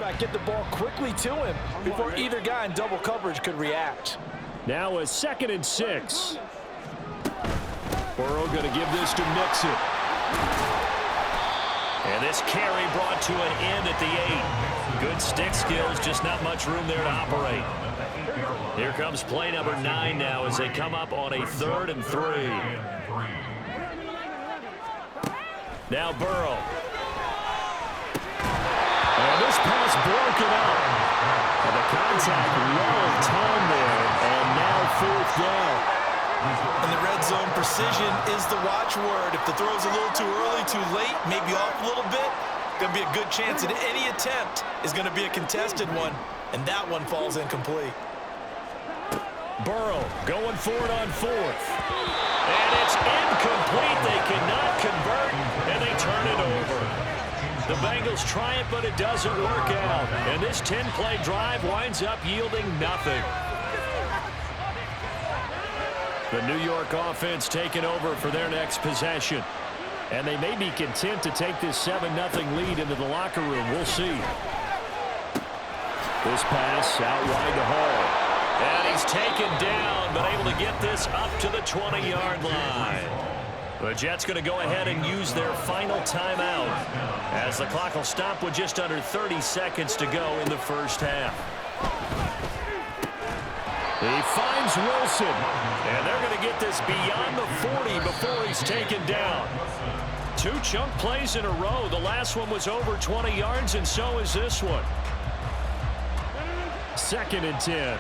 quarterback get the ball quickly to him before either guy in double coverage could react. Now a 2nd and 6. Burrow going to give this to Mixon. And this carry brought to an end at the 8. Good stick skills, just not much room there to operate. Here comes play number 9 now as they come up on a 3rd and 3. Now Burrow. And this pass broken up. And the contact well timed there, and now 4th down. And the red zone precision is the watchword. If the throw's a little too early, too late, maybe off a little bit, going to be a good chance that any attempt is going to be a contested one, and that one falls incomplete. Burrow going for it on 4th. And it's incomplete. They cannot convert, and they turn it over. The Bengals try it, but it doesn't work out. And this 10-play drive winds up yielding nothing. The New York offense taking over for their next possession. And they may be content to take this 7-0 lead into the locker room. We'll see. This pass out wide to Hall. And he's taken down, but able to get this up to the 20-yard line. The Jets going to go ahead and use their final timeout as the clock will stop with just under 30 seconds to go in the first half. He finds Wilson. And they're going to get this beyond the 40 before he's taken down. 2 chunk plays in a row. The last one was over 20 yards, and so is this one. 2nd and 10.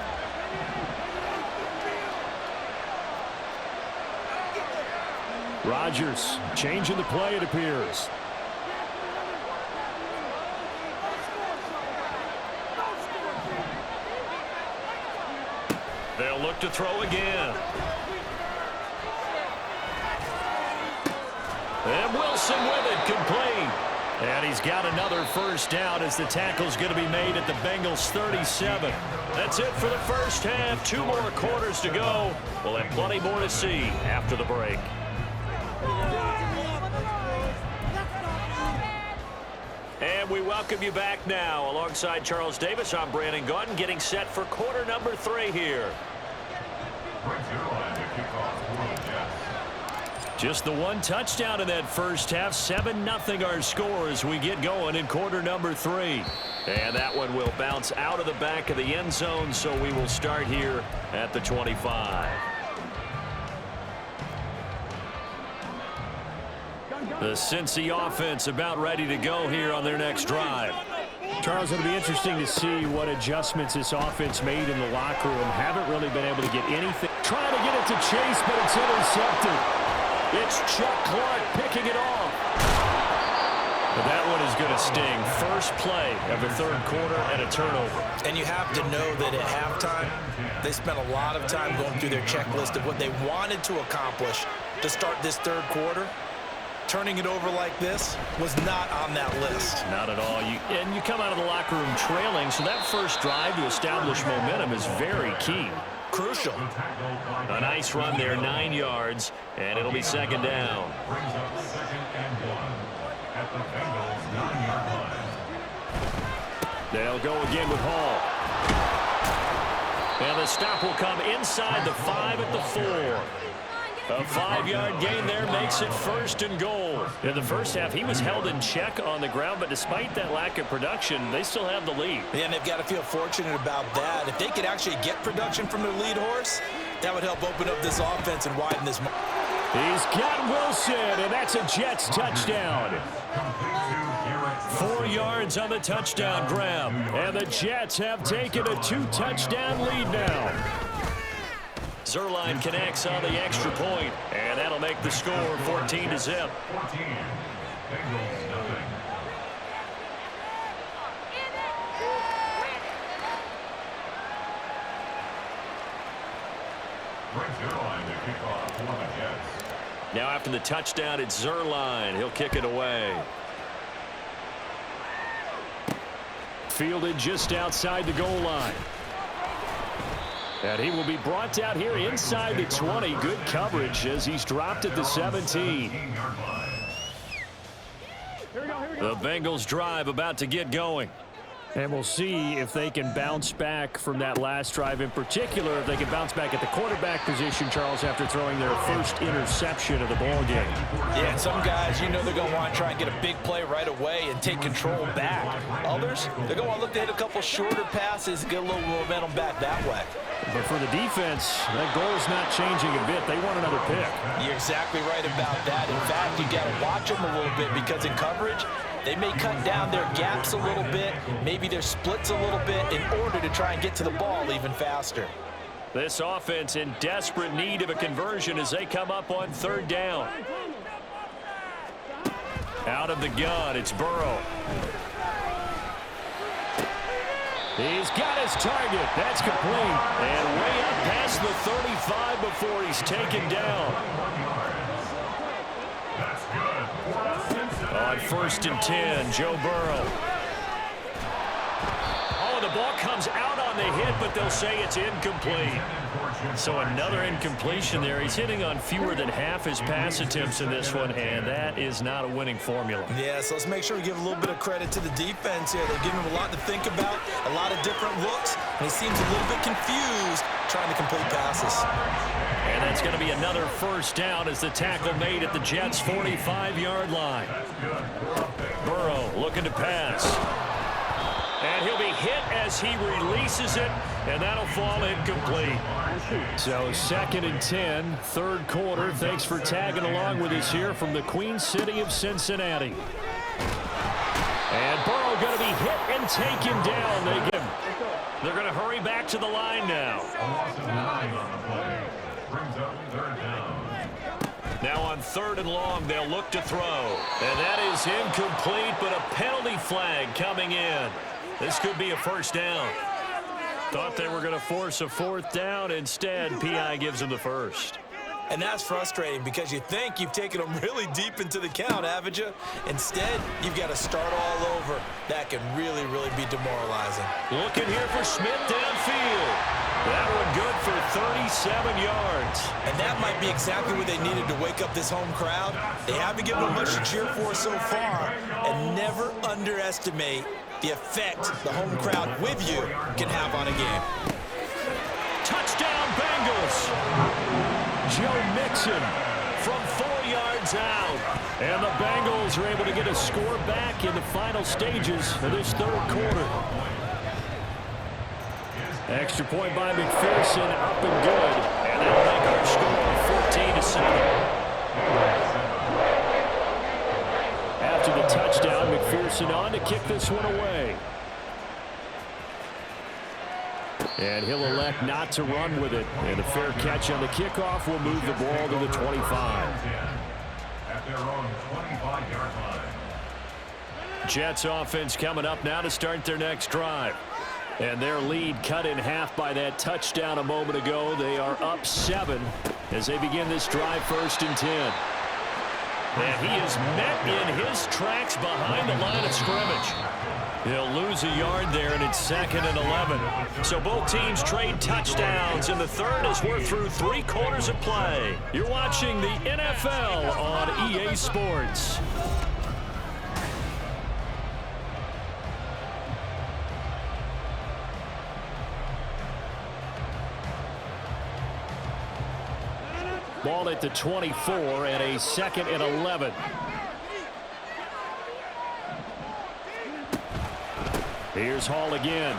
Rodgers changing the play, it appears. They'll look to throw again. And Wilson with it, complete. And he's got another first down as the tackle's going to be made at the Bengals 37. That's it for the first half. 2 more quarters to go. We'll have plenty more to see after the break. And we welcome you back now. Alongside Charles Davis, I'm Brandon Gaudin, getting set for quarter number 3 here. Just the 1 touchdown in that first half. 7-0 our score as we get going in quarter number 3. And that one will bounce out of the back of the end zone, so we will start here at the 25. The Cincy offense about ready to go here on their next drive. Charles, it'll be interesting to see what adjustments this offense made in the locker room. Haven't really been able to get anything. Trying to get it to Chase, but it's intercepted. It's Chuck Clark picking it off. But that one is going to sting. First play of the 3rd quarter and a turnover. And you have to know that at halftime, they spent a lot of time going through their checklist of what they wanted to accomplish to start this 3rd quarter. Turning it over like this was not on that list. Not at all. And you come out of the locker room trailing, so that first drive to establish momentum is very key. Crucial. A nice run there, 9 yards, and it'll be 2nd down. They'll go again with Hall. And the stop will come inside the 5 at the 4. A 5-yard gain there makes it 1st and goal. In the first half, he was held in check on the ground, but despite that lack of production, they still have the lead. And they've got to feel fortunate about that. If they could actually get production from their lead horse, that would help open up this offense and widen this. He's got Wilson, and that's a Jets touchdown. 4 yards on the touchdown grab. And the Jets have taken a 2-touchdown lead now. Zuerlein connects on the extra point, and that'll make the score 14-0. Now after the touchdown, it's Zuerlein. He'll kick it away. Fielded just outside the goal line. And he will be brought out here inside the 20. Good coverage as he's dropped at the 17. The Bengals drive about to get going. And we'll see if they can bounce back from that last drive, in particular, if they can bounce back at the quarterback position, Charles, after throwing their first interception of the ball game. Yeah, and some guys, you know they're going to want to try and get a big play right away and take control back. Others, they're going to want to look to hit a couple shorter passes and get a little momentum back that way. But for the defense, that goal is not changing a bit. They want another pick. You're exactly right about that. In fact, you got to watch them a little bit because in coverage, they may cut down their gaps a little bit, maybe their splits a little bit in order to try and get to the ball even faster. This offense in desperate need of a conversion as they come up on third down. Out of the gun, it's Burrow. He's got his target. That's complete. And way up past the 35 before he's taken down. On 1st and 10, Joe Burrow. Oh, the ball comes out on the hit, but they'll say it's incomplete. So another incompletion there. He's hitting on fewer than half his pass attempts in this one, and that is not a winning formula. Yeah, so let's make sure we give a little bit of credit to the defense here. They're giving him a lot to think about, a lot of different looks, and he seems a little bit confused trying to complete passes. And that's going to be another first down as the tackle made at the Jets' 45-yard line. Burrow looking to pass. And he'll be hit as he releases it, and that'll fall incomplete. So 2nd and 10, third quarter. Thanks for tagging along with us here from the Queen City of Cincinnati. And Burrow going to be hit and taken down. They're going to hurry back to the line now. Now on 3rd and long, they'll look to throw. And that is incomplete, but a penalty flag coming in. This could be a first down. Thought they were going to force a 4th down. Instead, P.I. gives them the first. And that's frustrating because you think you've taken them really deep into the count, haven't you? Instead, you've got to start all over. That can really, really be demoralizing. Looking here for Smith downfield. That one good for 37 yards. And that might be exactly what they needed to wake up this home crowd. They haven't given them much to cheer for so far. And never underestimate the effect the home crowd with you can have on a game. Touchdown, Bengals. Joe Mixon from 4 yards out. And the Bengals are able to get a score back in the final stages of this third quarter. Extra point by McPherson, up and good. And that'll make our score 14-7. After the touchdown, McPherson on to kick this one away. And he'll elect not to run with it. And a fair catch on the kickoff will move the ball to the 25. At their own 25-yard line. Jets offense coming up now to start their next drive. And their lead cut in half by that touchdown a moment ago. They are up 7 as they begin this drive 1st and 10. And he is met in his tracks behind the line of scrimmage. He'll lose a yard there, and it's 2nd and 11. So both teams trade touchdowns in the third as we're through 3 quarters of play. You're watching the NFL on EA Sports. Ball at the 24 and a 2nd and 11. Here's Hall again.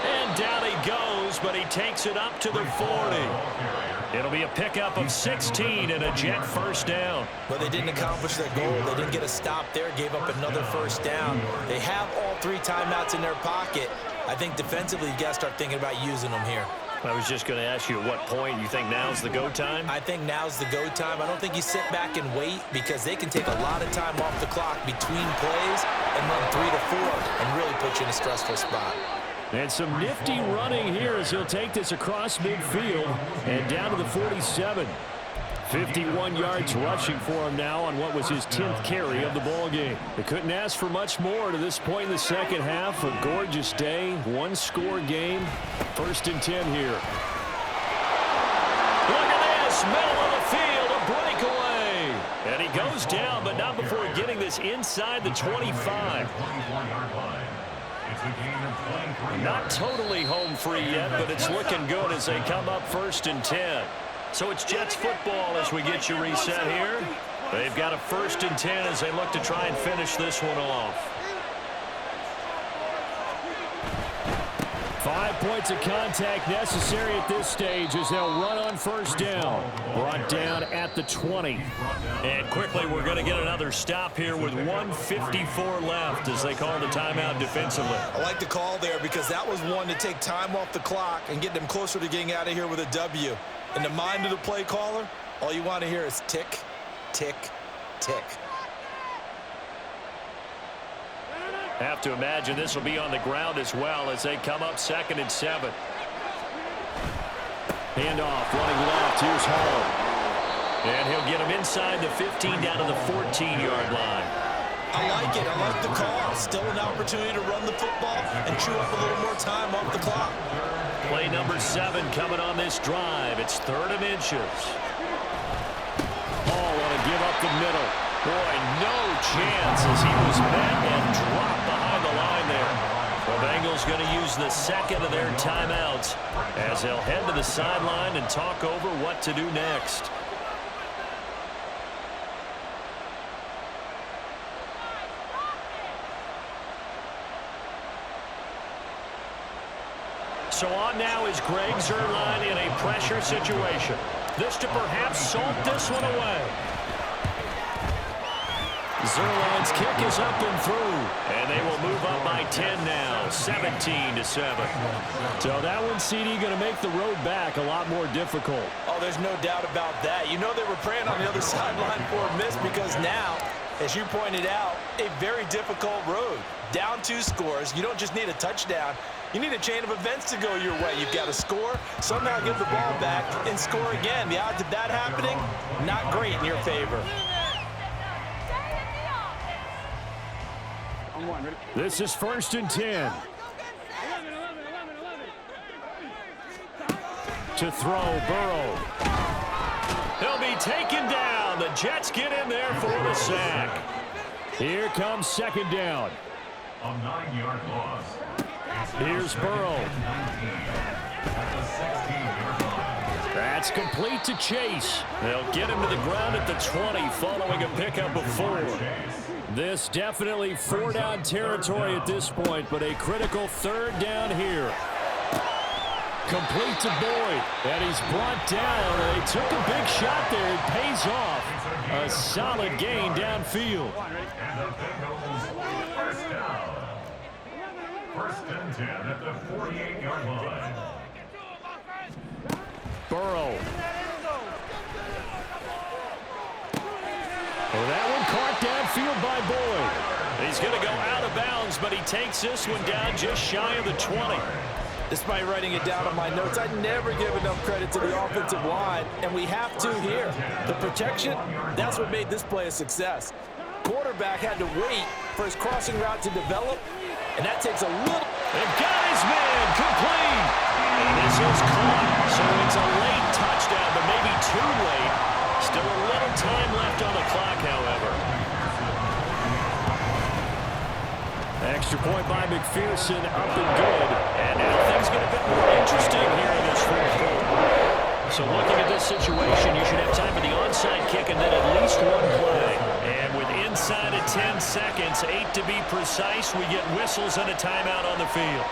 And down he goes, but he takes it up to the 40. It'll be a pickup of 16 and a Jet first down. But they didn't accomplish their goal. They didn't get a stop there, gave up another first down. They have all 3 timeouts in their pocket. I think defensively, you got to start thinking about using them here. I was just going to ask you at what point you think now's the go time? I think now's the go time. I don't think you sit back and wait because they can take a lot of time off the clock between plays and run 3 to 4 and really put you in a stressful spot. And some nifty running here as he'll take this across midfield and down to the 47. 51 yards rushing for him now on what was his 10th carry of the ball game. They couldn't ask for much more to this point in the second half. A gorgeous day, 1-score game. 1st and 10 here. Look at this, middle of the field, a breakaway. And he goes down, but not before getting this inside the 25. Not totally home free yet, but it's looking good as they come up 1st and 10. So it's Jets football as we get you reset here. They've got a 1st and 10 as they look to try and finish this one off. 5 points of contact necessary at this stage as they'll run on 1st down. Brought down at the 20. And quickly we're going to get another stop here with 1:54 left as they call the timeout defensively. I like the call there because that was one to take time off the clock and get them closer to getting out of here with a W. In the mind of the play caller, all you want to hear is tick, tick, tick. Have to imagine this will be on the ground as well as they come up 2nd and 7. Handoff, running left. Here's Hall. And he'll get him inside the 15 down to the 14-yard line. I like it. I like the call. Still an opportunity to run the football and chew up a little more time off the clock. Play number 7 coming on this drive. It's 3rd and inches. Hall want to give up the middle. Boy, no chance as he was met and dropped behind the line there. The Bengals going to use the 2nd of their timeouts as they'll head to the sideline and talk over what to do next. So on now is Greg Zuerlein in a pressure situation. This to perhaps salt this one away. Zuerlein's kick is up and through, and they will move up by 10 now, 17-7. So that one, CD, going to make the road back a lot more difficult. Oh, there's no doubt about that. You know they were praying on the other sideline for a miss because now, as you pointed out, a very difficult road. Down 2 scores. You don't just need a touchdown. You need a chain of events to go your way. You've got to score, somehow get the ball back, and score again. The odds of that happening, not great in your favor. This is 1st and 10. To throw, Burrow. He'll be taken down. The Jets get in there for the sack. Here comes 2nd down. A 9-yard loss. Here's Burrow. That's complete to Chase. They'll get him to the ground at the 20 following a pickup of 4. This definitely 4-down territory at this point, but a critical 3rd down here. Complete to Boyd, and he's brought down. They took a big shot there. It pays off. A solid gain downfield. And the Bengals 1st down. 1st and 10 at the 48-yard line. Burrow. Well, that one caught downfield by Boyd. He's going to go out of bounds, but he takes this one down just shy of the 20. Despite writing it down on my notes, I never give enough credit to the offensive line, and we have to here. The protection, that's what made this play a success. Quarterback had to wait for his crossing route to develop, and that takes a little... They've got his man complete. And this is caught, so it's a late touchdown, but maybe too late. Still a little time left on the clock, however. Extra point by McPherson, up and good. And now things get a bit more interesting here in this 4th quarter. So looking at this situation, you should have time for the onside kick and then at least one play. And with inside of 10 seconds, 8 to be precise, we get whistles and a timeout on the field.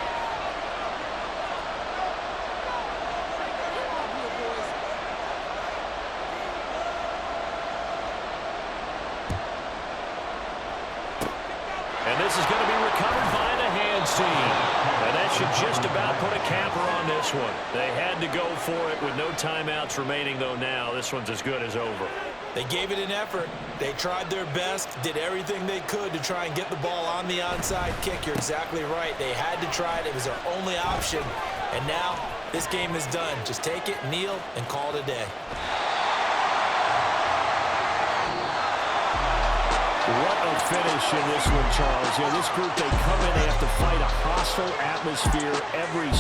And this is going to be recovered by the hands team. And that should just about put a capper on this one. They had to go for it with no timeouts remaining, though now this one's as good as over. They gave it an effort. They tried their best, did everything they could to try and get the ball on the onside kick. You're exactly right. They had to try it. It was their only option. And now this game is done. Just take it, kneel, and call it a day. What a finish in this one, Charles. Yeah, this group, they come in, they have to fight a hostile atmosphere every